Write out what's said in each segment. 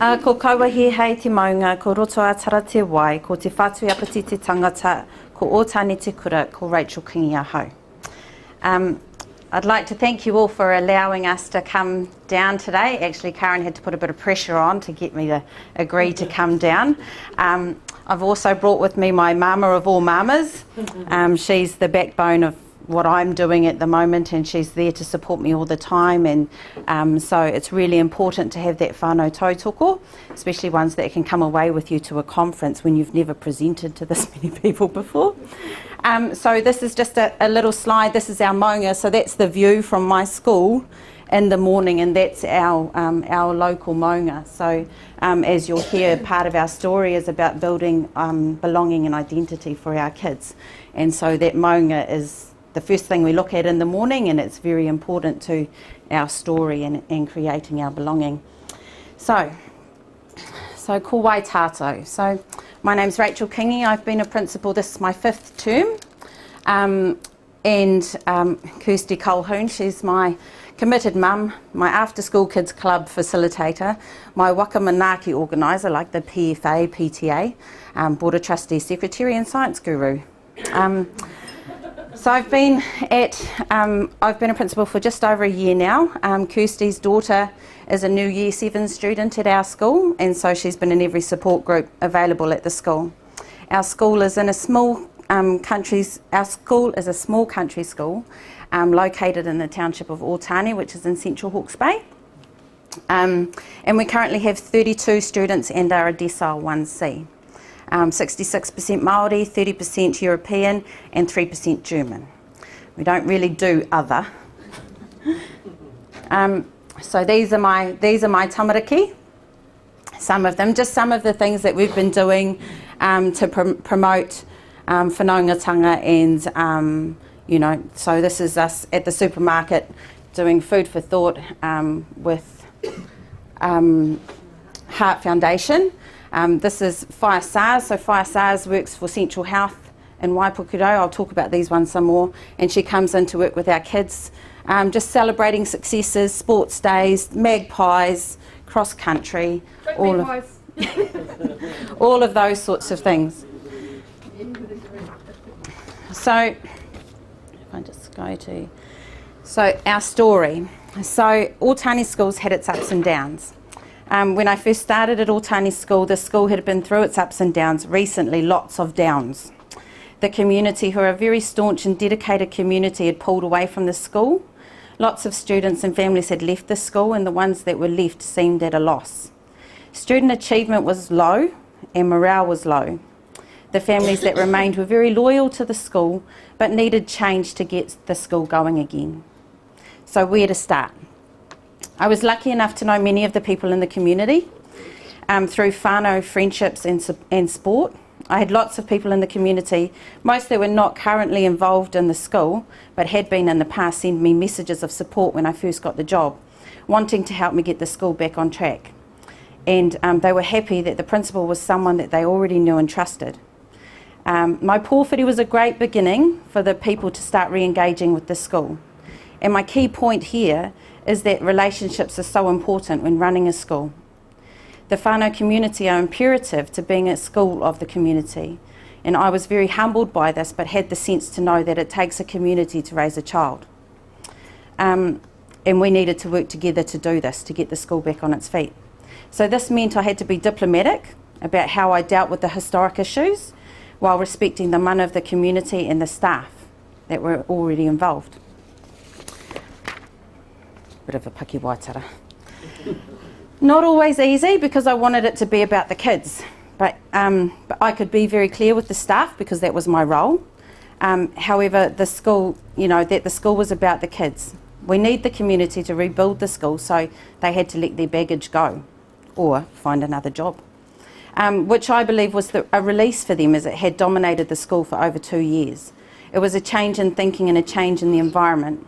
Ko kaua hi hei te maunga, ko roto a tara te wai, ko te whātui apati te tangata, ko o tāne te kura, ko Rachel Kingie ahau. I'd like to thank you all for allowing us to come down today. Actually, Karen had to put a bit of pressure on to get me to agree to come down. I've also brought with me my mama of all mamas. She's the backbone of what I'm doing at the moment, and she's there to support me all the time, and so it's really important to have that whānau tautoko, especially ones that can come away with you to a conference when you've never presented to this many people before. So this is just a little slide. This is our maunga, so that's the view from my school in the morning, and that's our local maunga. So as you'll hear, part of our story is about building belonging and identity for our kids, and so that maunga is the first thing we look at in the morning, and it's very important to our story and creating our belonging. So ko wai tātou. So my name's Rachel Kingie. I've been a principal, this is my 5th term, and Kirsty Colhoun, she's my committed mum, my after school kids club facilitator, my wakamanaki organiser like the PFA, PTA, board of trustee secretary and science guru. So I've been a principal for just over a year now. Kirsty's daughter is a new Year 7 student at our school, and so she's been in every support group available at the school. Our school is in a small country school located in the township of Otani, which is in central Hawke's Bay. And we currently have 32 students and are a decile 1C. 66% Māori, 30% European and 3% German. We don't really do other. So these are my tamariki. Some of them, just some of the things that we've been doing to promote whanaungatanga, and so this is us at the supermarket doing food for thought with Heart Foundation. This is Whaia SARS, so Whaia SARS works for Central Health in Waipukuro. I'll talk about these ones some more, and she comes in to work with our kids, just celebrating successes, sports days, magpies, cross country, all of those sorts of things. So if I just go to, so our story. So Otani School's had its ups and downs. When I first started at Otani School, the school had been through its ups and downs. Recently, lots of downs. The community, who are a very staunch and dedicated community, had pulled away from the school. Lots of students and families had left the school, and the ones that were left seemed at a loss. Student achievement was low and morale was low. The families that remained were very loyal to the school, but needed change to get the school going again. So where to start? I was lucky enough to know many of the people in the community through whānau friendships and sport. I had lots of people in the community, most that were not currently involved in the school, but had been in the past, send me messages of support when I first got the job, wanting to help me get the school back on track. And they were happy that the principal was someone that they already knew and trusted. My pōwhiri was a great beginning for the people to start re-engaging with the school. And my key point here is that relationships are so important when running a school. The whānau community are imperative to being a school of the community, and I was very humbled by this, but had the sense to know that it takes a community to raise a child. And we needed to work together to do this, to get the school back on its feet. So this meant I had to be diplomatic about how I dealt with the historic issues while respecting the mana of the community and the staff that were already involved. Bit of a paki waitara. Not always easy, because I wanted it to be about the kids, but I could be very clear with the staff because that was my role. However, the school, that the school was about the kids. We need the community to rebuild the school, so they had to let their baggage go or find another job, which I believe was a release for them, as it had dominated the school for over 2 years. It was a change in thinking and a change in the environment.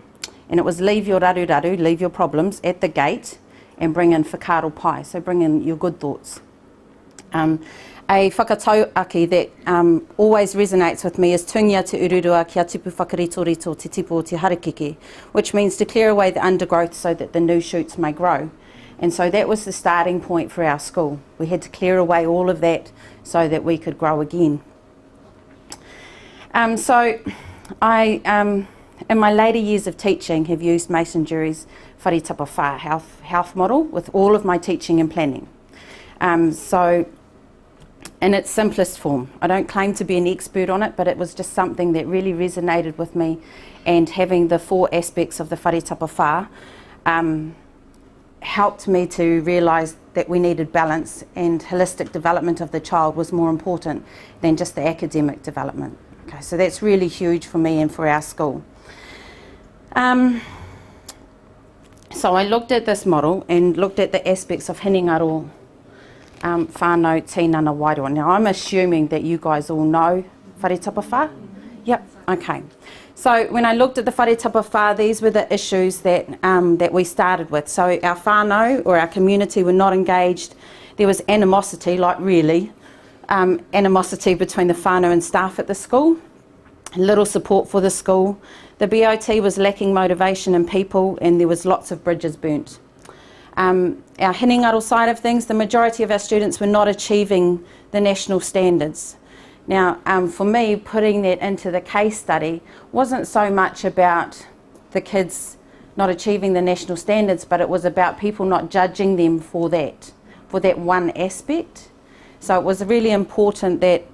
And it was leave your raru, leave your problems at the gate and bring in whakaro pai, so bring in your good thoughts. A whakatauaki that always resonates with me is tungia te ururua kia tipu whakaritorito te tipu o te harakeke, which means to clear away the undergrowth so that the new shoots may grow. And so that was the starting point for our school. We had to clear away all of that so that we could grow again. So I, in my later years of teaching, have used Mason Jury's wharetapa whā health model with all of my teaching and planning. So in its simplest form, I don't claim to be an expert on it, but it was just something that really resonated with me, and having the 4 aspects of the wharetapa whā helped me to realise that we needed balance, and holistic development of the child was more important than just the academic development. Okay, so that's really huge for me and for our school. So I looked at this model and looked at the aspects of hinengaro, whānau, tinana, wairoa. Now I'm assuming that you guys all know wharetapa whā? Yep, okay. So when I looked at the wharetapa whā, these were the issues that that we started with. So our whānau, or our community, were not engaged. There was animosity, like really, animosity between the whānau and staff at the school. Little support for the school. The BOT was lacking motivation in people, and there was lots of bridges burnt. Our hinengaro side of things, the majority of our students were not achieving the national standards. Now, for me, putting that into the case study wasn't so much about the kids not achieving the national standards, but it was about people not judging them for that one aspect. So it was really important that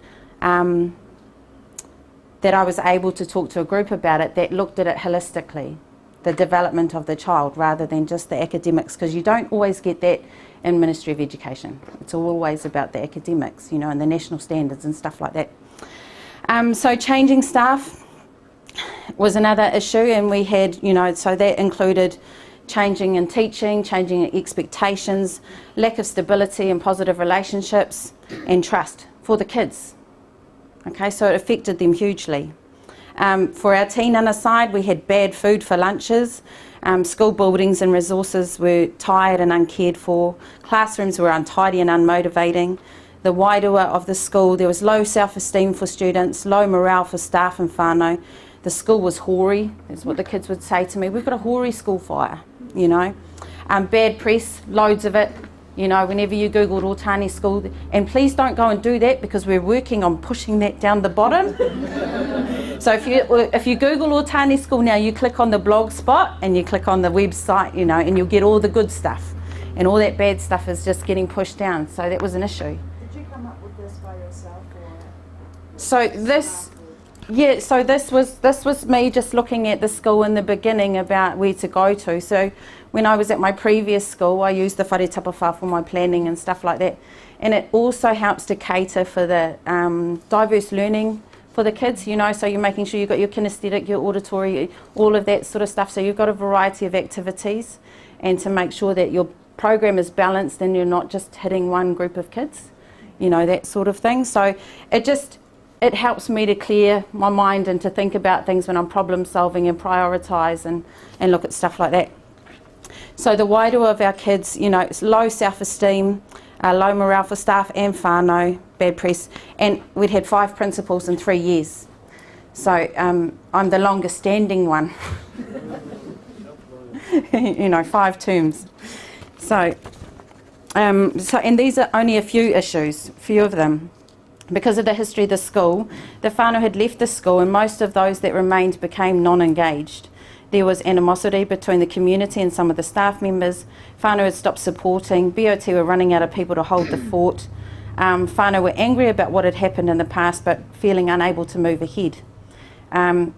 that I was able to talk to a group about it that looked at it holistically, the development of the child, rather than just the academics, because you don't always get that in Ministry of Education. It's always about the academics, you know, and the national standards and stuff like that. So changing staff was another issue, and we had, you know, so that included changing in teaching, changing in expectations, lack of stability and positive relationships, and trust for the kids. Okay, so it affected them hugely. For our tinana side, we had bad food for lunches. School buildings and resources were tired and uncared for. Classrooms were untidy and unmotivating. The wairua of the school, there was low self-esteem for students, low morale for staff and whānau. The school was hoary, is what the kids would say to me. We've got a hoary school fire, you know. Bad press, loads of it. You know, whenever you Google Otani School, and please don't go and do that, because we're working on pushing that down the bottom. So if you Google Otani School now, you click on the blog spot and you click on the website, you know, and you'll get all the good stuff, and all that bad stuff is just getting pushed down. So that was an issue. Did you come up with this by yourself, or? So this was me just looking at the school in the beginning about where to go to. So when I was at my previous school, I used the wharetapa whā for my planning and stuff like that. And it also helps to cater for the diverse learning for the kids, you know, so you're making sure you've got your kinesthetic, your auditory, all of that sort of stuff. So you've got a variety of activities, and to make sure that your program is balanced and you're not just hitting one group of kids, you know, that sort of thing. So it helps me to clear my mind and to think about things when I'm problem solving and prioritise and look at stuff like that. So the wairua of our kids, you know, it's low self-esteem, low morale for staff and whānau, bad press, and we'd had 5 principals in 3 years. So I'm the longest standing one. You know, 5 terms. So and these are only a few issues, few of them. Because of the history of the school, the whānau had left the school, and most of those that remained became non-engaged. There was animosity between the community and some of the staff members. Whānau had stopped supporting. BOT were running out of people to hold the fort. Whānau were angry about what had happened in the past, but feeling unable to move ahead.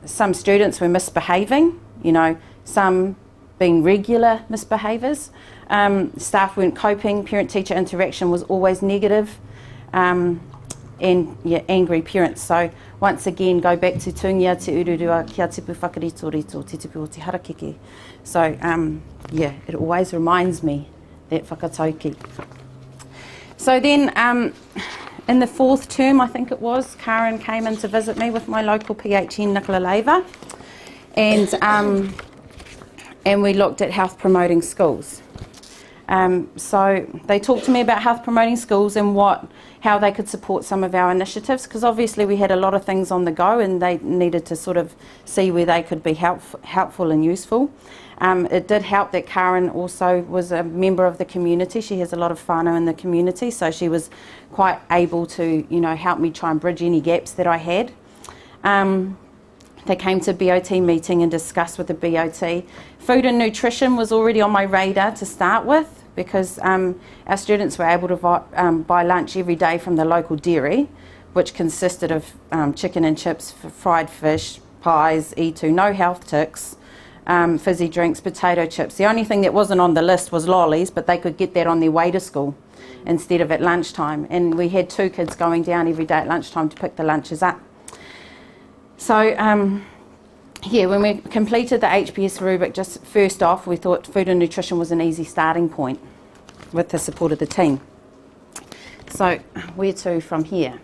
Some students were misbehaving, you know, some being regular misbehaviours. Staff weren't coping. Parent-teacher interaction was always negative. And angry parents. So once again, go back to tūngia te ururua kia tipu whakarito rito, te tipu o te harakeke. So it always reminds me that whakatauki. So then in the 4th term, I think it was, Karen came in to visit me with my local PHN Nicola Leva, and we looked at health promoting schools. So they talked to me about health promoting schools and how they could support some of our initiatives, because obviously we had a lot of things on the go and they needed to sort of see where they could be helpful and useful. It did help that Karen also was a member of the community. She has a lot of whānau in the community, so she was quite able to, help me try and bridge any gaps that I had. They came to BOT meeting and discussed with the BOT. Food and nutrition was already on my radar to start with, because our students were able to buy lunch every day from the local dairy, which consisted of chicken and chips, fried fish, pies, E2, no health ticks, fizzy drinks, potato chips. The only thing that wasn't on the list was lollies, but they could get that on their way to school instead of at lunchtime. And we had 2 kids going down every day at lunchtime to pick the lunches up. So, when we completed the HPS rubric, just first off, we thought food and nutrition was an easy starting point with the support of the team. So, where to from here?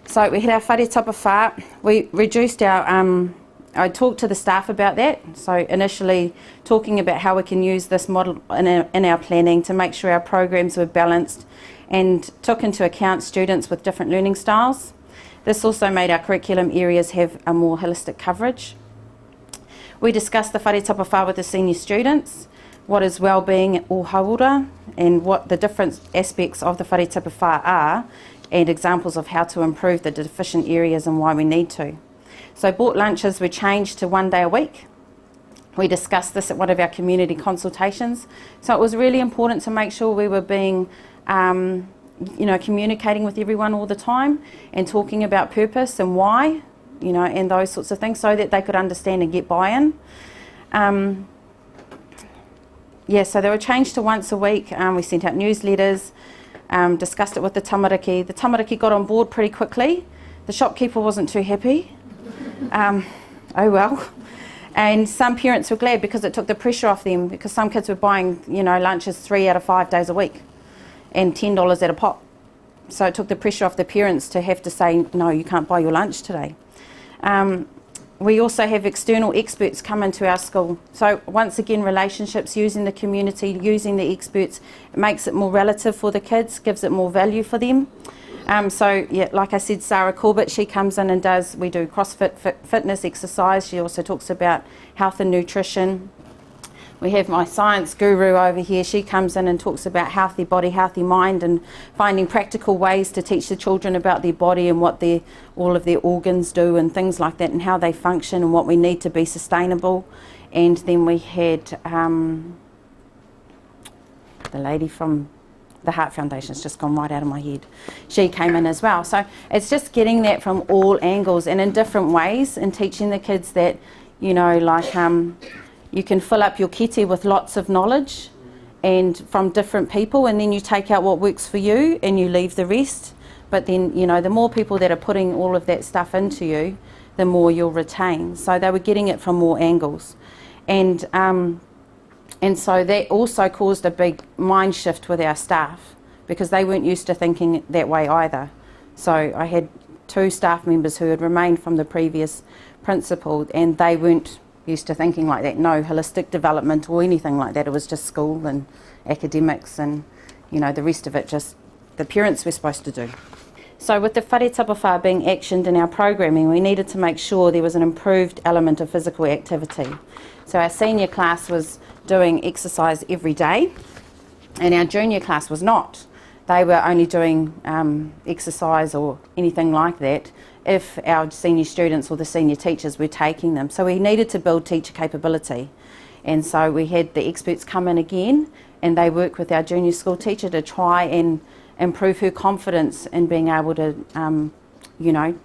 So, we had our whare tapa whā. We reduced our, I talked to the staff about that. So, initially talking about how we can use this model in our planning to make sure our programs were balanced and took into account students with different learning styles. This also made our curriculum areas have a more holistic coverage. We discussed the whare tapa whā with the senior students, what is wellbeing or hauora, and what the different aspects of the whare tapa whā are, and examples of how to improve the deficient areas and why we need to. So bought lunches were changed to 1 day a week. We discussed this at one of our community consultations. So it was really important to make sure we were being communicating with everyone all the time and talking about purpose and why, and those sorts of things, so that they could understand and get buy-in. So they were changed to once a week. We sent out newsletters, discussed it with the tamariki. The tamariki got on board pretty quickly. The shopkeeper wasn't too happy. Oh well. And some parents were glad because it took the pressure off them, because some kids were buying, lunches 3 out of 5 days a week and $10 at a pop. So it took the pressure off the parents to have to say, no, you can't buy your lunch today. We also have external experts come into our school. So once again, relationships, using the community, using the experts, it makes it more relative for the kids, gives it more value for them. Like I said, Sarah Corbett, she comes in and we do CrossFit fitness exercise. She also talks about health and nutrition. We have my science guru over here. She comes in and talks about healthy body, healthy mind, and finding practical ways to teach the children about their body and what all of their organs do and things like that, and how they function and what we need to be sustainable. And then we had the lady from the Heart Foundation, it's just gone right out of my head. She came in as well. So it's just getting that from all angles and in different ways, and teaching the kids that, you can fill up your kete with lots of knowledge and from different people, and then you take out what works for you and you leave the rest. But then, the more people that are putting all of that stuff into you, the more you'll retain. So they were getting it from more angles. And so that also caused a big mind shift with our staff, because they weren't used to thinking that way either. So I had 2 staff members who had remained from the previous principal, and they weren't used to thinking like that. No holistic development or anything like that. It was just school and academics, and the rest of it just the parents were supposed to do. So with the whare tapa whā being actioned in our programming, we needed to make sure there was an improved element of physical activity. So our senior class was doing exercise every day, and our junior class was not. They were only doing exercise or anything like that if our senior students or the senior teachers were taking them. So we needed to build teacher capability. And so we had the experts come in again, and they work with our junior school teacher to try and improve her confidence in being able to,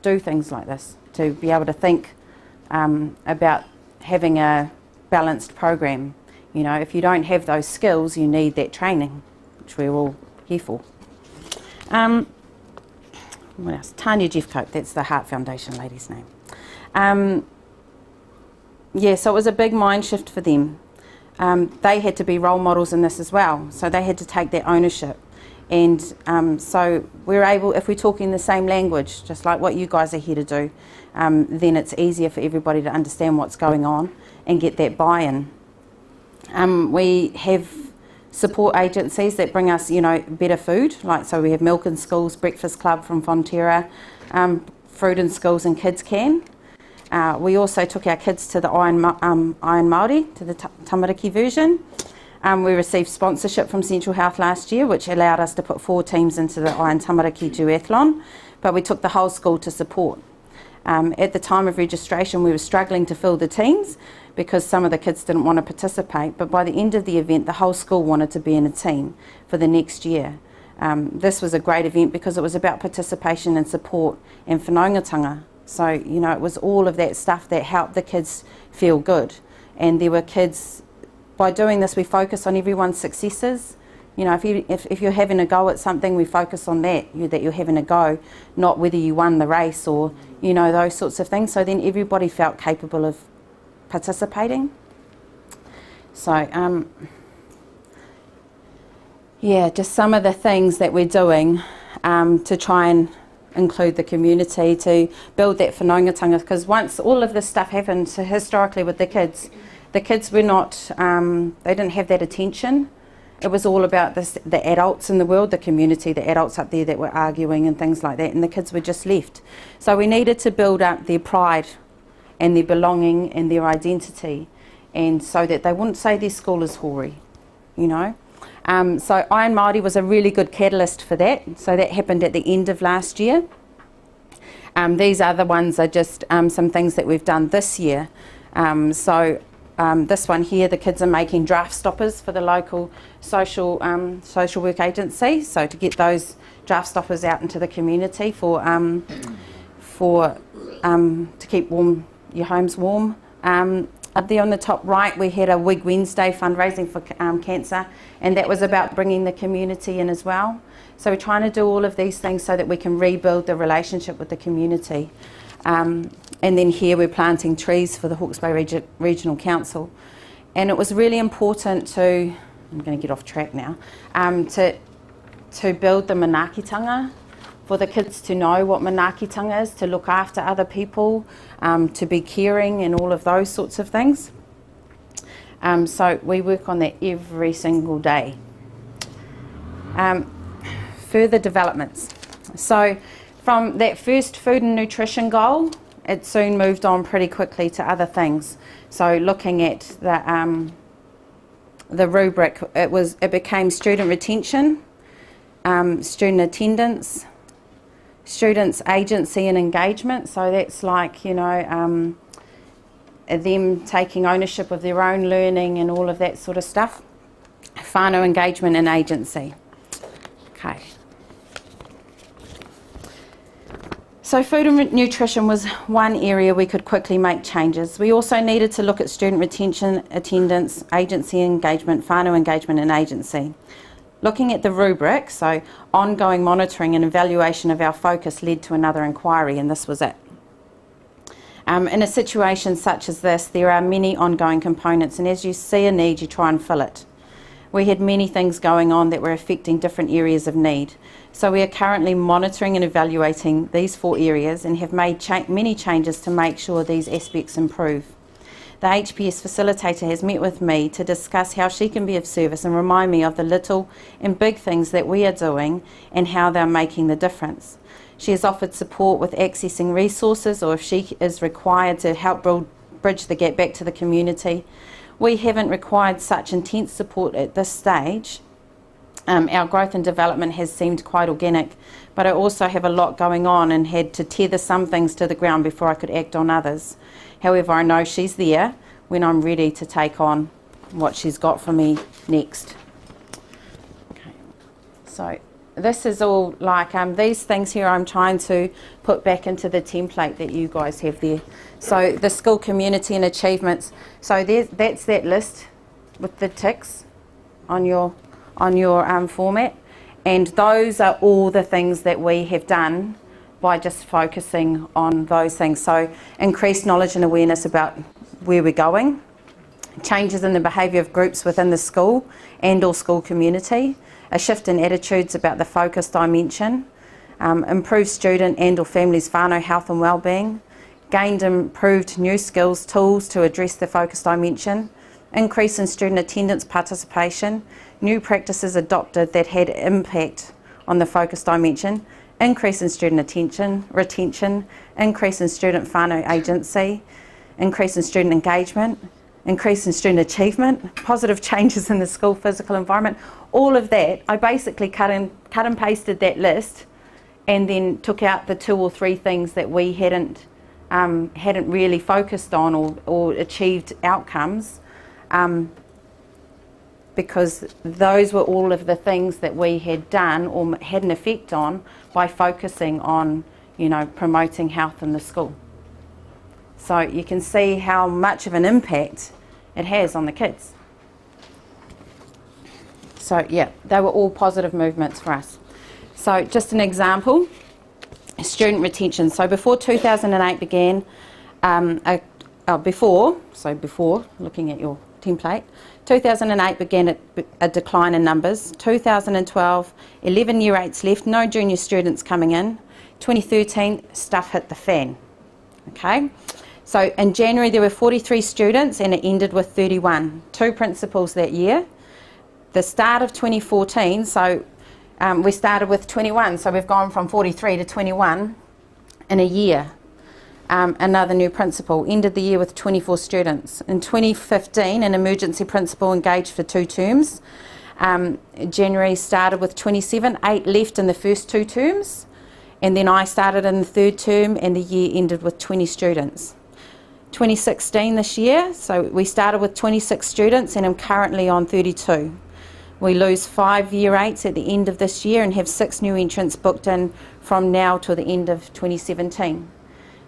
do things like this, to be able to think about having a balanced program. If you don't have those skills, you need that training, which we're all here for. What else? Tanya Jeffcoat, that's the Heart Foundation lady's name. So it was a big mind shift for them. They had to be role models in this as well, so they had to take that ownership. And so we're able, if we're talking the same language, just like what you guys are here to do, then it's easier for everybody to understand what's going on and get that buy-in. We have support agencies that bring us, better food. Like, so we have Milk in Schools, Breakfast Club from Fonterra, Fruit in Schools and Kids Can. We also took our kids to the Iron Māori, to the tamariki version. We received sponsorship from Central Health last year, which allowed us to put 4 teams into the Iron Tamariki duathlon, but we took the whole school to support. At the time of registration, we were struggling to fill the teams because some of the kids didn't want to participate, but by the end of the event, the whole school wanted to be in a team for the next year. This was a great event because it was about participation and support and whanaungatanga. So, it was all of that stuff that helped the kids feel good. And there were kids, by doing this, we focus on everyone's successes. If you're having a go at something, we focus on that you're having a go, not whether you won the race or, those sorts of things. So then everybody felt capable of participating. So, just some of the things that we're doing to try and include the community, to build that whanaungatanga, because once all of this stuff happened, so historically with the kids were not, they didn't have that attention. It was all about the adults in the world, the community, the adults up there that were arguing and things like that, and the kids were just left. So we needed to build up their pride and their belonging and their identity, and so that they wouldn't say their school is Hori, So Iron Māori was a really good catalyst for that. So that happened at the end of last year. These other ones are just some things that we've done this year. This one here, the kids are making draft stoppers for the local social work agency. So to get those draft stoppers out into the community to keep your homes warm. Up there on the top right, we had a Wig Wednesday fundraising for cancer, and that was about bringing the community in as well. So we're trying to do all of these things so that we can rebuild the relationship with the community. And then here we're planting trees for the Hawke's Bay Regional Council. And it was really important to, I'm going to get off track now, to build the manaakitanga, for the kids to know what manaakitanga is, to look after other people, to be caring and all of those sorts of things. So we work on that every single day. Further developments. So from that first food and nutrition goal, it soon moved on pretty quickly to other things. So looking at the rubric, it became student retention, student attendance, students' agency and engagement. So that's like, them taking ownership of their own learning and all of that sort of stuff. Whānau engagement and agency. Okay. So food and nutrition was one area we could quickly make changes. We also needed to look at student retention, attendance, agency engagement, whānau engagement and agency. Looking at the rubric, so ongoing monitoring and evaluation of our focus led to another inquiry, and this was it. In a situation such as this, there are many ongoing components, and as you see a need, you try and fill it. We had many things going on that were affecting different areas of need. So we are currently monitoring and evaluating these 4 areas and have made many changes to make sure these aspects improve. The HPS facilitator has met with me to discuss how she can be of service and remind me of the little and big things that we are doing and how they're making the difference. She has offered support with accessing resources, or if she is required to help bridge the gap back to the community. We haven't required such intense support at this stage. Our growth and development has seemed quite organic, but I also have a lot going on and had to tether some things to the ground before I could act on others. However, I know she's there when I'm ready to take on what she's got for me next. Okay. So this is all like these things here I'm trying to put back into the template that you guys have there. So the school community and achievements. So that's that list with the ticks on your format, and those are all the things that we have done by just focusing on those things. So increased knowledge and awareness about where we're going, changes in the behaviour of groups within the school and or school community, a shift in attitudes about the focus dimension, improved student and or families' whānau health and wellbeing, gained improved new skills, tools to address the focus dimension, increase in student attendance participation, new practices adopted that had impact on the focus dimension, increase in student retention, increase in student whānau agency, increase in student engagement, increase in student achievement, positive changes in the school physical environment. All of that, I basically cut and pasted that list and then took out the 2 or 3 things that we hadn't really focused on or achieved outcomes, because those were all of the things that we had done or had an effect on by focusing on, promoting health in the school. So you can see how much of an impact it has on the kids. So yeah, they were all positive movements for us. So just an example, student retention. So before 2008 began, before looking at your template, 2008 began a decline in numbers. 2012, 11 year 8s left, no junior students coming in. 2013, stuff hit the fan. Okay, so in January there were 43 students and it ended with 31. 2 principals that year. The start of 2014, so we started with 21, so we've gone from 43 to 21 in a year. Another new principal, ended the year with 24 students. In 2015, an emergency principal engaged for 2 terms. January started with 27, 8 left in the first 2 terms, and then I started in the 3rd term and the year ended with 20 students. 2016 this year, so we started with 26 students and I'm currently on 32. We lose 5 year 8s at the end of this year and have 6 new entrants booked in from now till the end of 2017.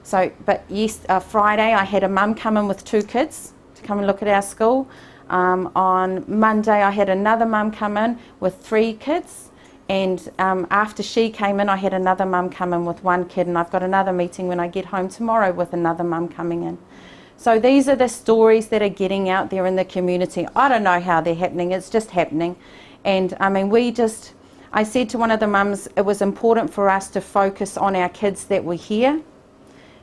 So, but yes, Friday I had a mum come in with 2 kids to come and look at our school. On Monday I had another mum come in with 3 kids, and after she came in I had another mum come in with 1 kid, and I've got another meeting when I get home tomorrow with another mum coming in. So these are the stories that are getting out there in the community. I don't know how they're happening, it's just happening. And I mean, I said to one of the mums, it was important for us to focus on our kids that were here,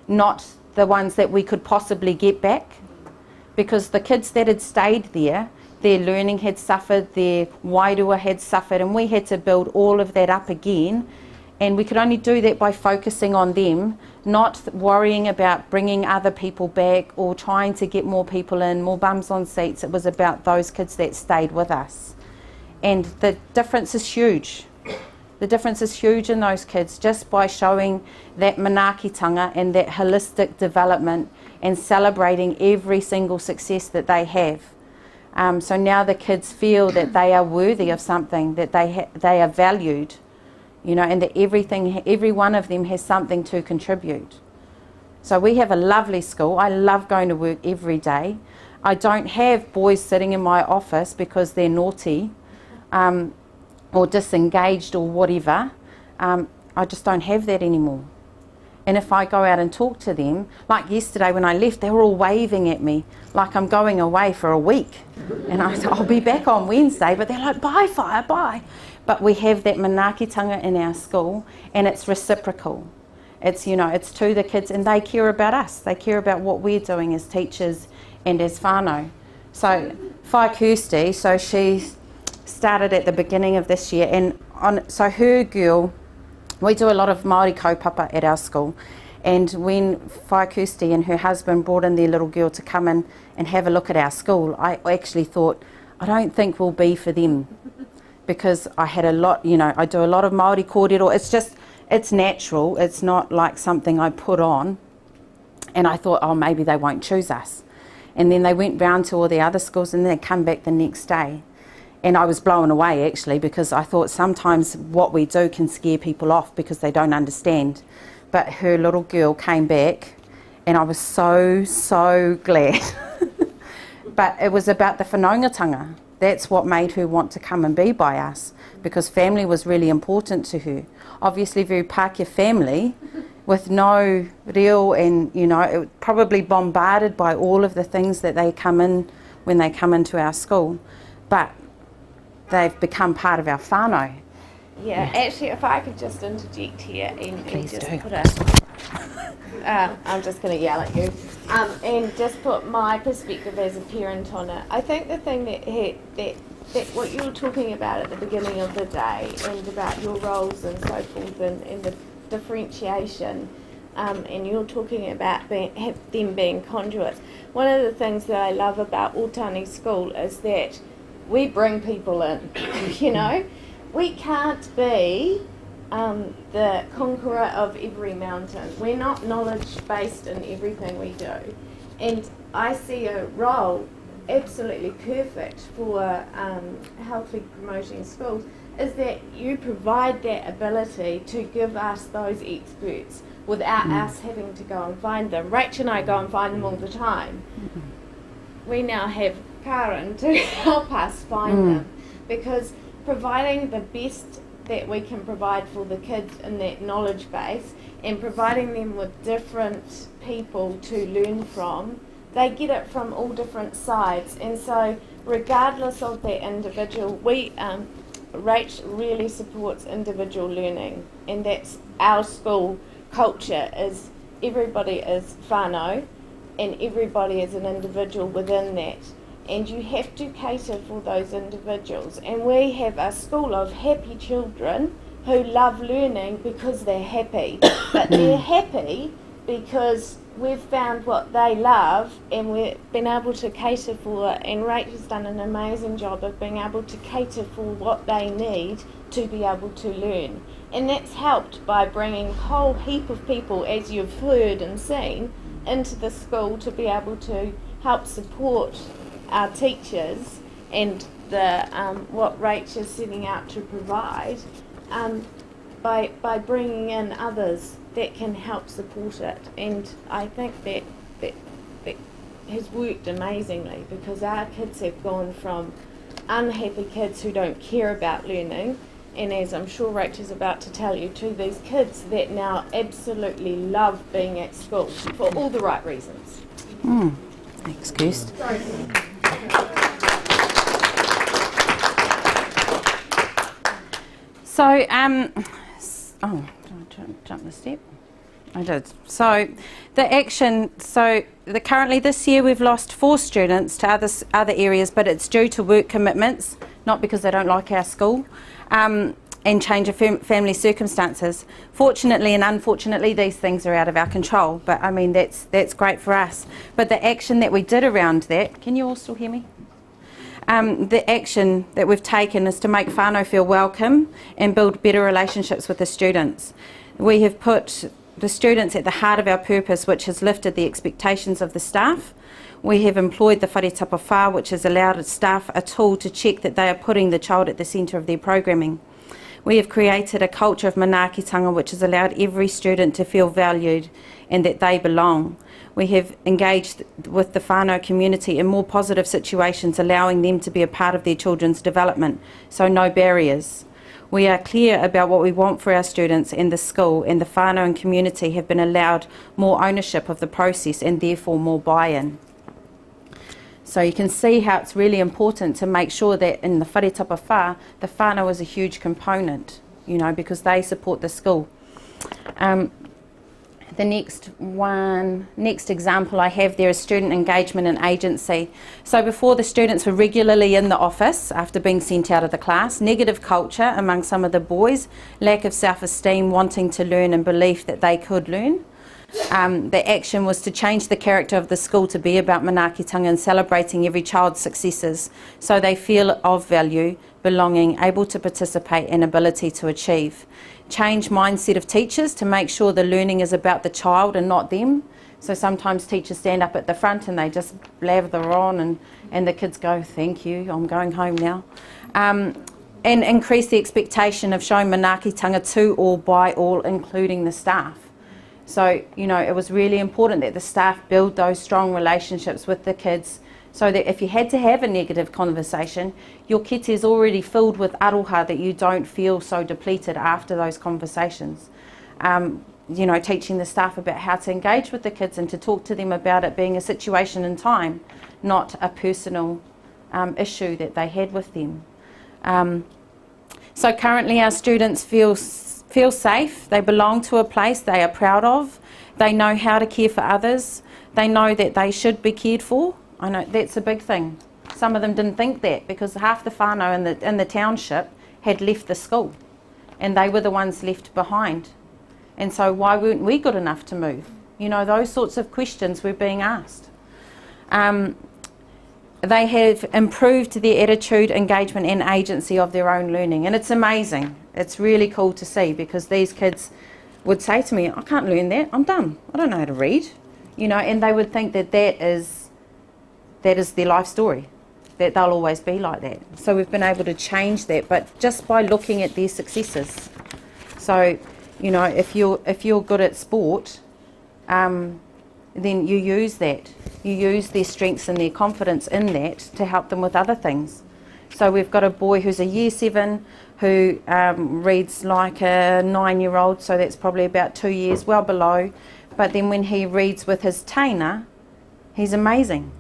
not the ones that we could possibly get back, because the kids that had stayed there, their learning had suffered, their wairua had suffered, and we had to build all of that up again. And we could only do that by focusing on them, not worrying about bringing other people back or trying to get more people in, more bums on seats. It was about those kids that stayed with us. And the difference is huge. The difference is huge in those kids just by showing that manaakitanga and that holistic development and celebrating every single success that they have. So now the kids feel that they are worthy of something, that they are valued, and that every one of them has something to contribute. So we have a lovely school. I love going to work every day. I don't have boys sitting in my office because they're naughty or disengaged or whatever. I just don't have that anymore. And if I go out and talk to them, like yesterday when I left, they were all waving at me like I'm going away for a week. And I said, I'll be back on Wednesday, but they're like, bye, Fire, bye. But we have that manaakitanga in our school, and it's reciprocal. It's, it's to the kids, and they care about us. They care about what we're doing as teachers and as whānau. So Whai Kirsty, so she started at the beginning of this year, and so her girl, we do a lot of Māori kaupapa at our school, and when Whai Kirsty and her husband brought in their little girl to come in and have a look at our school, I actually thought, I don't think we'll be for them, because I had a lot, I do a lot of Māori kōrero. It's natural, it's not like something I put on, and I thought, maybe they won't choose us. And then they went round to all the other schools and then they come back the next day. And I was blown away actually, because I thought sometimes what we do can scare people off because they don't understand. But her little girl came back and I was so glad. But it was about the whanaungatanga. That's what made her want to come and be by us, because family was really important to her. Obviously very Pākehā family with no real, and it probably bombarded by all of the things that they come in when they come into our school. But they've become part of our whānau. Yeah, actually, if I could just interject here and Please just do. put a I'm just going to yell at you, and just put my perspective as a parent on it. I think the thing that what you were talking about at the beginning of the day, and about your roles and so forth, and the differentiation, and you're talking about them being conduits. One of the things that I love about Otani School is that we bring people in. You know, we can't be the conqueror of every mountain. We're not knowledge-based in everything we do. And I see a role absolutely perfect for healthily promoting schools, is that you provide that ability to give us those experts without us having to go and find them. Rach and I go and find them all the time. We now have Karen to help us find them, because providing the best that we can provide for the kids in that knowledge base, and providing them with different people to learn from, they get it from all different sides. And so regardless of their individual, Rach really supports individual learning, and that's our school culture, is everybody is whānau and everybody is an individual within that, and you have to cater for those individuals. And we have a school of happy children who love learning because they're happy, but they're happy because we've found what they love, and we've been able to cater for, and Rach has done an amazing job of being able to cater for what they need to be able to learn. And that's helped by bringing a whole heap of people, as you've heard and seen, into the school to be able to help support our teachers and the what Rach is setting out to provide, by bringing in others that can help support it. And I think that has worked amazingly, because our kids have gone from unhappy kids who don't care about learning, and as I'm sure Rach is about to tell you, to these kids that now absolutely love being at school for all the right reasons. Excused. So, jump the step. I did. So, the action. Currently this year we've lost 4 students to other areas, but it's due to work commitments, not because they don't like our school, and change of family circumstances. Fortunately and unfortunately, these things are out of our control. But I mean, that's great for us. But the action that we did around that. Can you all still hear me? The action that we've taken is to make whānau feel welcome and build better relationships with the students. We have put the students at the heart of our purpose, which has lifted the expectations of the staff. We have employed the whare tapa whā, which has allowed staff a tool to check that they are putting the child at the centre of their programming. We have created a culture of manaakitanga, which has allowed every student to feel valued and that they belong. We have engaged with the whānau community in more positive situations, allowing them to be a part of their children's development, so no barriers. We are clear about what we want for our students in the school, and the whānau and community have been allowed more ownership of the process and therefore more buy-in. So you can see how it's really important to make sure that in the whare tapa whā, the whānau is a huge component, you know, because they support the school. The next example I have there is student engagement and agency. So before, the students were regularly in the office after being sent out of the class. Negative culture among some of the boys, lack of self-esteem, wanting to learn and belief that they could learn. The action was to change the character of the school to be about manaakitanga and celebrating every child's successes, so they feel of value, belonging, able to participate and ability to achieve. Change mindset of teachers to make sure the learning is about the child and not them. So sometimes teachers stand up at the front and they just blather on, and the kids go, thank you, I'm going home now. And increase the expectation of showing manaakitanga to all, by all, including the staff. So, you know, it was really important that the staff build those strong relationships with the kids, so that if you had to have a negative conversation, your kite is already filled with aroha, that you don't feel so depleted after those conversations. You know, teaching the staff about how to engage with the kids and to talk to them about it being a situation in time, not a personal issue that they had with them. So currently our students feel safe, they belong to a place they are proud of, They know how to care for others. They know that they should be cared for. I know that's a big thing. Some of them didn't think that because half the whānau in the township had left the school and they were the ones left behind. And so why weren't we good enough to move? You know, those sorts of questions were being asked. They have improved their attitude, engagement and agency of their own learning, and it's amazing. It's really cool to see, because these kids would say to me, I can't learn that, I'm done, I don't know how to read, you know, and they would think that that is their life story, that they'll always be like that. So we've been able to change that, but just by looking at their successes. So, you know, if you're good at sport, then you use that. You use their strengths and their confidence in that to help them with other things. So we've got a boy who's a year 7 who reads like a 9-year-old, so that's probably about 2 years, well below. But then when he reads with his tainer, he's amazing,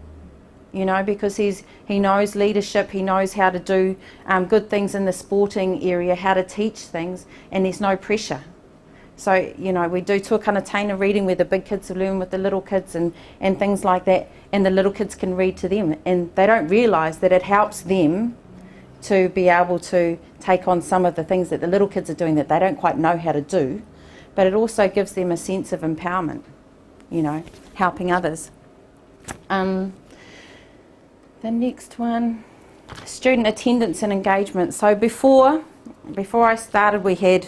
you know, because he knows leadership, he knows how to do good things in the sporting area, how to teach things, and there's no pressure. So, you know, we do tuakana taina reading where the big kids learn with the little kids and things like that, and the little kids can read to them, and they don't realise that it helps them to be able to take on some of the things that the little kids are doing that they don't quite know how to do, but it also gives them a sense of empowerment, you know, helping others. The next one, student attendance and engagement. So before I started, we had,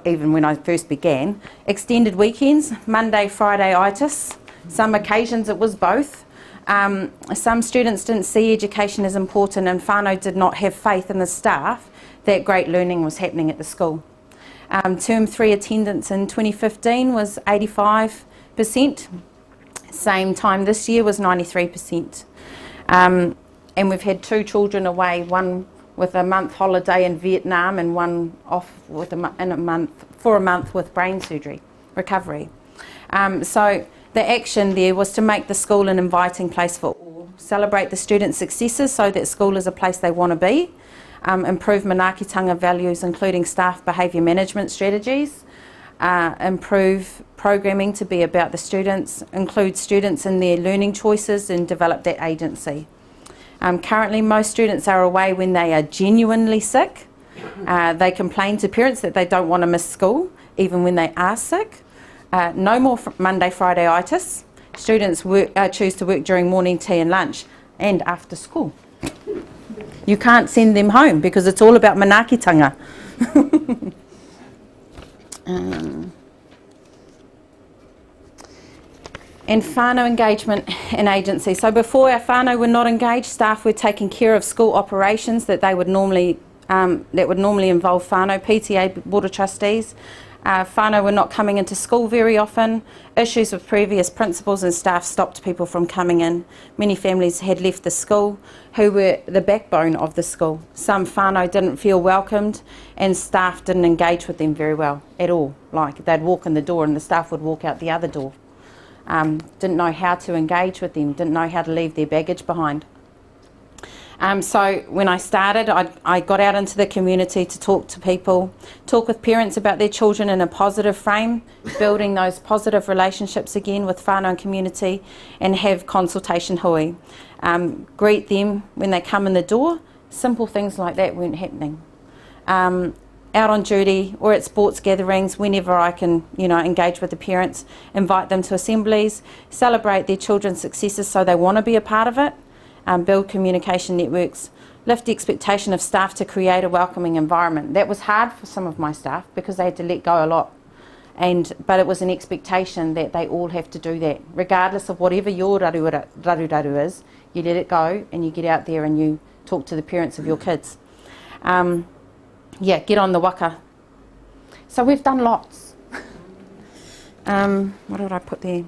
even when I first began, extended weekends, Monday, Friday-itis. Some occasions it was both. Some students didn't see education as important, and whānau did not have faith in the staff that great learning was happening at the school. Term 3 attendance in 2015 was 85%. Same time this year was 93%. And we've had 2 children away, one with a month holiday in Vietnam and one off with for a month with brain surgery recovery. So the action there was to make the school an inviting place for all, celebrate the students' successes so that school is a place they want to be, improve manaakitanga values including staff behaviour management strategies, improve programming to be about the students, include students in their learning choices and develop that agency. Currently most students are away when they are genuinely sick. They complain to parents that they don't want to miss school even when they are sick. No more Monday, Friday-itis. Students choose to work during morning tea and lunch and after school. You can't send them home because it's all about manaakitanga. And whānau engagement and agency. So before our whānau were not engaged, staff were taking care of school operations that would normally involve whānau, PTA, board of trustees. Whānau were not coming into school very often. Issues with previous principals and staff stopped people from coming in. Many families had left the school who were the backbone of the school. Some whānau didn't feel welcomed and staff didn't engage with them very well at all. Like they'd walk in the door and the staff would walk out the other door. Didn't know how to engage with them, didn't know how to leave their baggage behind. So when I started, I got out into the community to talk to people, talk with parents about their children in a positive frame, building those positive relationships again with whānau and community, and have consultation hui. Greet them when they come in the door. Simple things like that weren't happening. Out on duty or at sports gatherings, whenever I can, engage with the parents, invite them to assemblies, celebrate their children's successes so they want to be a part of it, build communication networks, lift the expectation of staff to create a welcoming environment. That was hard for some of my staff because they had to let go a lot, but it was an expectation that they all have to do that. Regardless of whatever your raru is, you let it go and you get out there and you talk to the parents of your kids. Get on the waka. So we've done lots. What did I put there?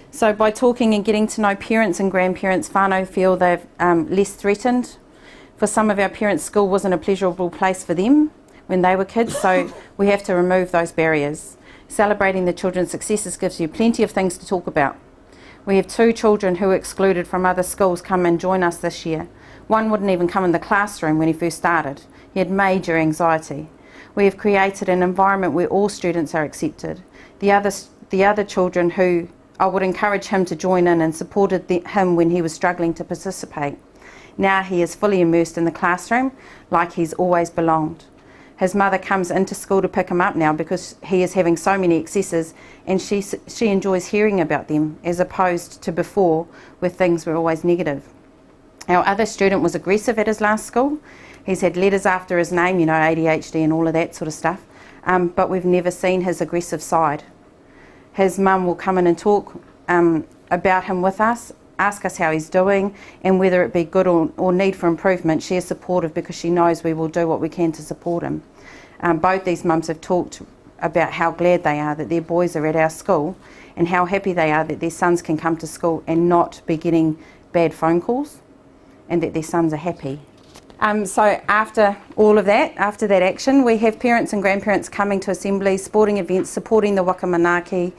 So by talking and getting to know parents and grandparents, whānau feel they're less threatened. For some of our parents, school wasn't a pleasurable place for them when they were kids, so we have to remove those barriers. Celebrating the children's successes gives you plenty of things to talk about. We have 2 children who were excluded from other schools come and join us this year. One wouldn't even come in the classroom when he first started. He had major anxiety. We have created an environment where all students are accepted. The other children who I would encourage him to join in and supported him when he was struggling to participate. Now he is fully immersed in the classroom like he's always belonged. His mother comes into school to pick him up now because he is having so many excesses, and she enjoys hearing about them as opposed to before where things were always negative. Our other student was aggressive at his last school. He's had letters after his name, you know, ADHD and all of that sort of stuff, but we've never seen his aggressive side. His mum will come in and talk about him with us, ask us how he's doing and whether it be good or need for improvement. She is supportive because she knows we will do what we can to support him. Both these mums have talked about how glad they are that their boys are at our school and how happy they are that their sons can come to school and not be getting bad phone calls, and that their sons are happy. So after all of that, after that action, we have parents and grandparents coming to assemblies, sporting events, supporting the Wakamanaki,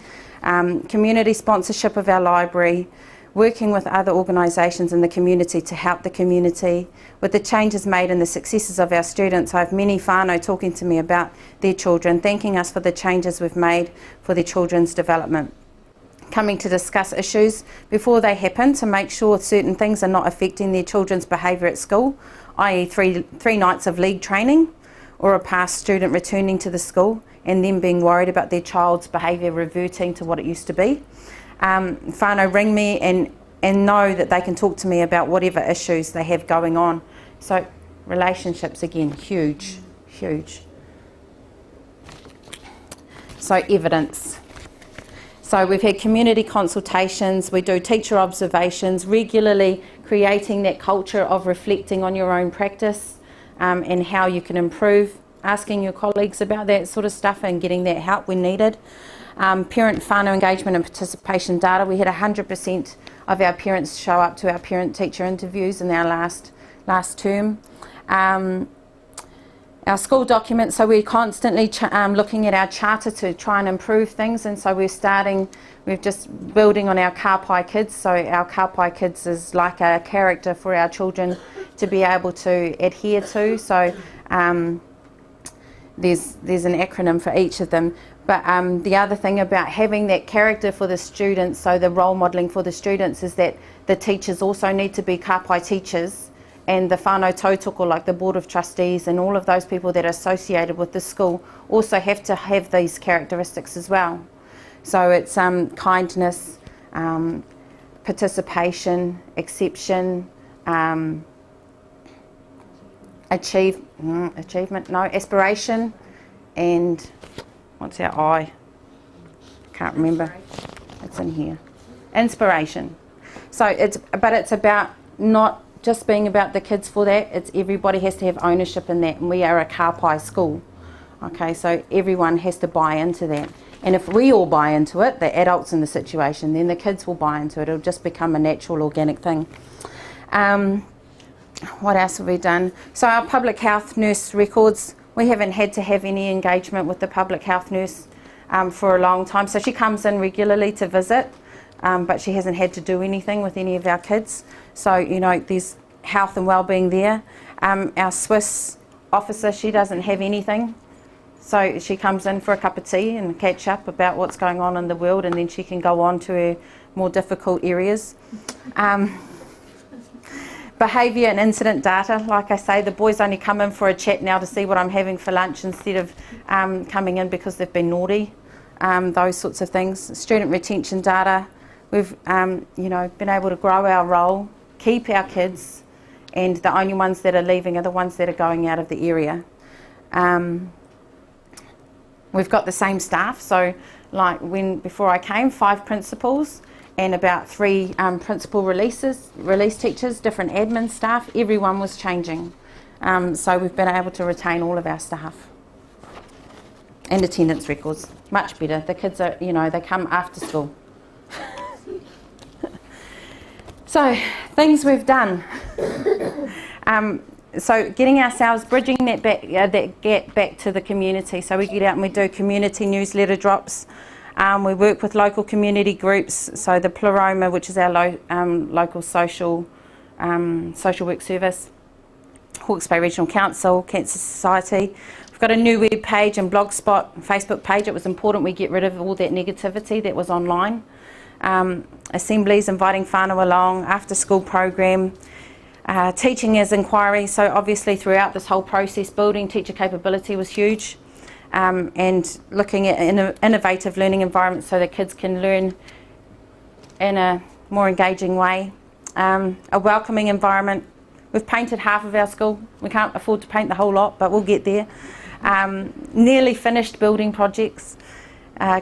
community sponsorship of our library, working with other organisations in the community to help the community. With the changes made and the successes of our students, I have many whānau talking to me about their children, thanking us for the changes we've made for their children's development. Coming to discuss issues before they happen to make sure certain things are not affecting their children's behaviour at school, i.e. three nights of league training or a past student returning to the school and them being worried about their child's behaviour reverting to what it used to be. Whānau ring me and know that they can talk to me about whatever issues they have going on. So relationships, again, huge, huge. So evidence. So we've had community consultations, we do teacher observations, regularly creating that culture of reflecting on your own practice and how you can improve, asking your colleagues about that sort of stuff and getting that help when needed. Parent whānau engagement and participation data. We had 100% of our parents show up to our parent-teacher interviews in our last term. Our school documents, so we're constantly looking at our charter to try and improve things, and so we're just building on our Kāpai Kids. So our Kāpai Kids is like a character for our children to be able to adhere to. So there's an acronym for each of them. But the other thing about having that character for the students, so the role modelling for the students, is that the teachers also need to be Kāpai teachers, and the whānau tautoko, like the Board of Trustees and all of those people that are associated with the school, also have to have these characteristics as well. So it's kindness, participation, exception, aspiration, and what's our I? Can't remember. It's in here. Inspiration. So it's about not just being about the kids for that. It's everybody has to have ownership in that, and we are a Kāpai school. Okay, so everyone has to buy into that. And if we all buy into it, the adults in the situation, then the kids will buy into it. It'll just become a natural, organic thing. What else have we done? So our public health nurse records, we haven't had to have any engagement with the public health nurse for a long time. So she comes in regularly to visit, but she hasn't had to do anything with any of our kids. So, you know, there's health and wellbeing there. Our Swiss officer, she doesn't have anything. So she comes in for a cup of tea and catch up about what's going on in the world, and then she can go on to her more difficult areas. Behaviour and incident data, like I say, the boys only come in for a chat now to see what I'm having for lunch instead of coming in because they've been naughty, those sorts of things. Student retention data, we've been able to grow our role, keep our kids, and the only ones that are leaving are the ones that are going out of the area. We've got the same staff, so like before I came, 5 principals and about 3 principal release teachers, different admin staff. Everyone was changing. So we've been able to retain all of our staff. And attendance records, much better. The kids are, they come after school. So, things we've done. So getting ourselves, bridging that gap back to the community. So we get out and we do community newsletter drops. We work with local community groups. So the Pleroma, which is our local social work service, Hawke's Bay Regional Council, Cancer Society. We've Got a new web page and blogspot, Facebook page. It was important we get rid of all that negativity that was online. Assemblies, inviting whānau along, after school program, teaching as inquiry. So obviously throughout this whole process, building teacher capability was huge, and looking at innovative learning environments so that kids can learn in a more engaging way. A welcoming environment. We've painted half of our school. We can't afford to paint the whole lot, but we'll get there. Nearly finished building projects.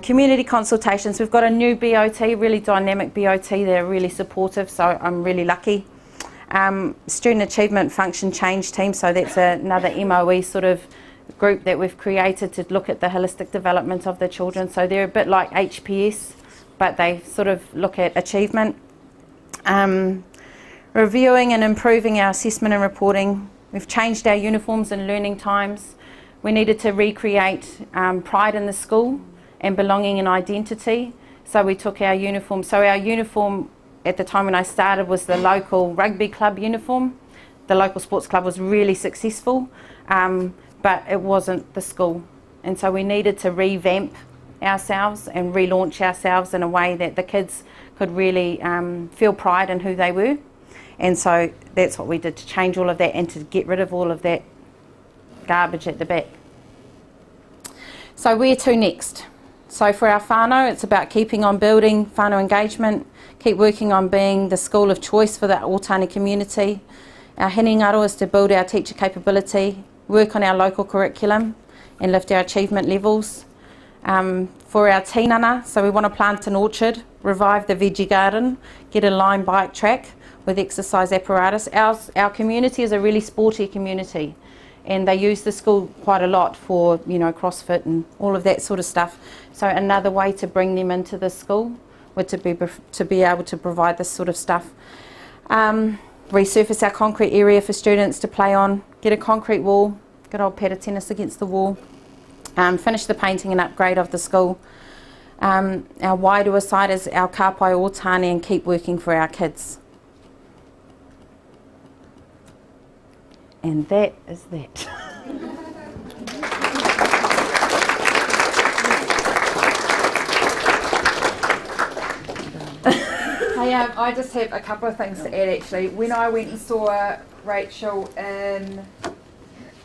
Community consultations. We've got a new BOT, really dynamic BOT. They're really supportive, so I'm really lucky. Student Achievement Function Change Team, so that's another MOE sort of group that we've created to look at the holistic development of the children. So they're a bit like HPS, but they sort of look at achievement. Reviewing and improving our assessment and reporting. We've changed our uniforms and learning times. We needed to recreate pride in the school and belonging and identity. So we took our uniform. So our uniform at the time when I started was the local rugby club uniform. The local sports club was really successful, but it wasn't the school. And so we needed to revamp ourselves and relaunch ourselves in a way that the kids could really feel pride in who they were. And so that's what we did, to change all of that and to get rid of all of that garbage at the back. So where to next? So for our whānau, it's about keeping on building whānau engagement, keep working on being the school of choice for the Ōtāne community. Our hinengaro is to build our teacher capability, work on our local curriculum and lift our achievement levels. For our tinana, so we want to plant an orchard, revive the veggie garden, get a line bike track with exercise apparatus. Our community is a really sporty community, and they use the school quite a lot for, you know, CrossFit and all of that sort of stuff. So another way to bring them into the school would to be able to provide this sort of stuff. Resurface our concrete area for students to play on, get a concrete wall, good old pad of tennis against the wall, finish the painting and upgrade of the school. Our wairua side is our kāpai Ōtāne, and keep working for our kids. And that is that. Hey, I just have a couple of things to add actually. When I went and saw Rachel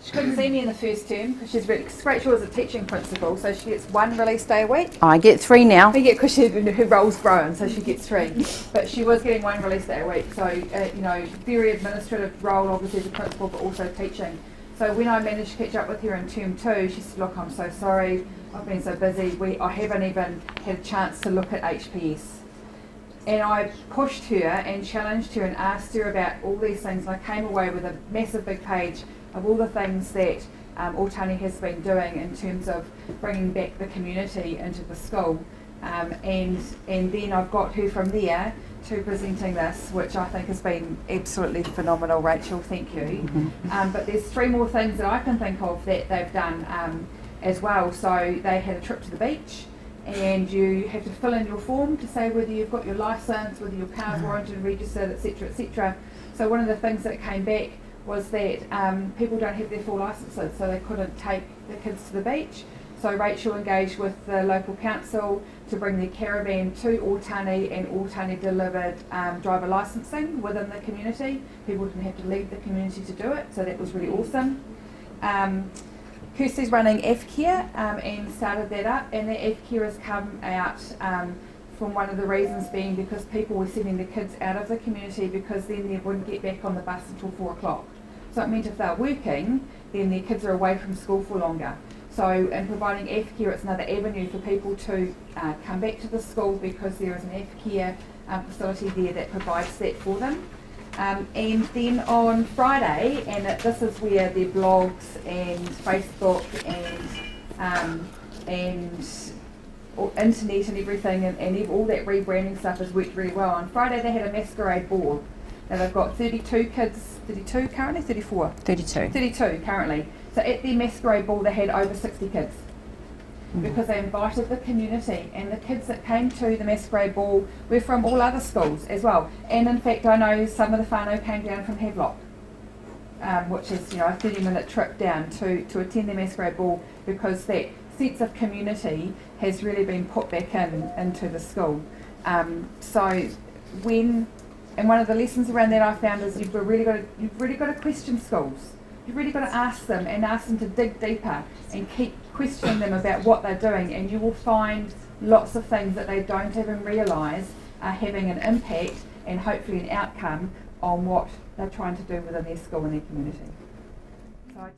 she couldn't see me in the first term because Rachel is a teaching principal, so she gets 1 release day a week. I get 3 now. Yeah, because her role's grown, so she gets 3. But she was getting 1 release day a week, so you know, very administrative role obviously as a principal, but also teaching. So when I managed to catch up with her in term 2, she said, "Look, I'm so sorry. I've been so busy. I haven't even had a chance to look at HPS." And I pushed her and challenged her and asked her about all these things, and I came away with a massive big page of all the things that Ōtāne has been doing in terms of bringing back the community into the school. And then I've got her from there to presenting this, which I think has been absolutely phenomenal, Rachel, thank you. But there's 3 more things that I can think of that they've done as well. So they had a trip to the beach, and you have to fill in your form to say whether you've got your licence, whether your car's warranted and registered, etc., etc. So one of the things that came back was that people don't have their full licences, so they couldn't take the kids to the beach. So Rachel engaged with the local council to bring their caravan to Ōtāne, and Ōtāne delivered driver licensing within the community. People didn't have to leave the community to do it, so that was really awesome. Kirsty's running F-Care and started that up, and the F-Care has come out from one of the reasons being because people were sending the kids out of the community because then they wouldn't get back on the bus until 4 o'clock. So it meant if they're working, then their kids are away from school for longer. So in providing F-Care, it's another avenue for people to come back to the school because there is an F-Care facility there that provides that for them. And then on Friday, and this is where their blogs and Facebook and internet and everything and all that rebranding stuff has worked really well. On Friday they had a masquerade ball. Now they've got 32 kids, 32 currently, 34? 32. 32 currently. So at their masquerade ball they had over 60 kids. Because they invited the community, and the kids that came to the masquerade ball were from all other schools as well. And in fact I know some of the whānau came down from Havelock. which is a 30-minute trip down to attend the masquerade ball, because that sense of community has really been put back into the school. And one of the lessons around that I found is you've really got to question schools. You've really got to ask them to dig deeper and keep questioning them about what they're doing, and you will find lots of things that they don't even realise are having an impact and hopefully an outcome on what they're trying to do within their school and their community. So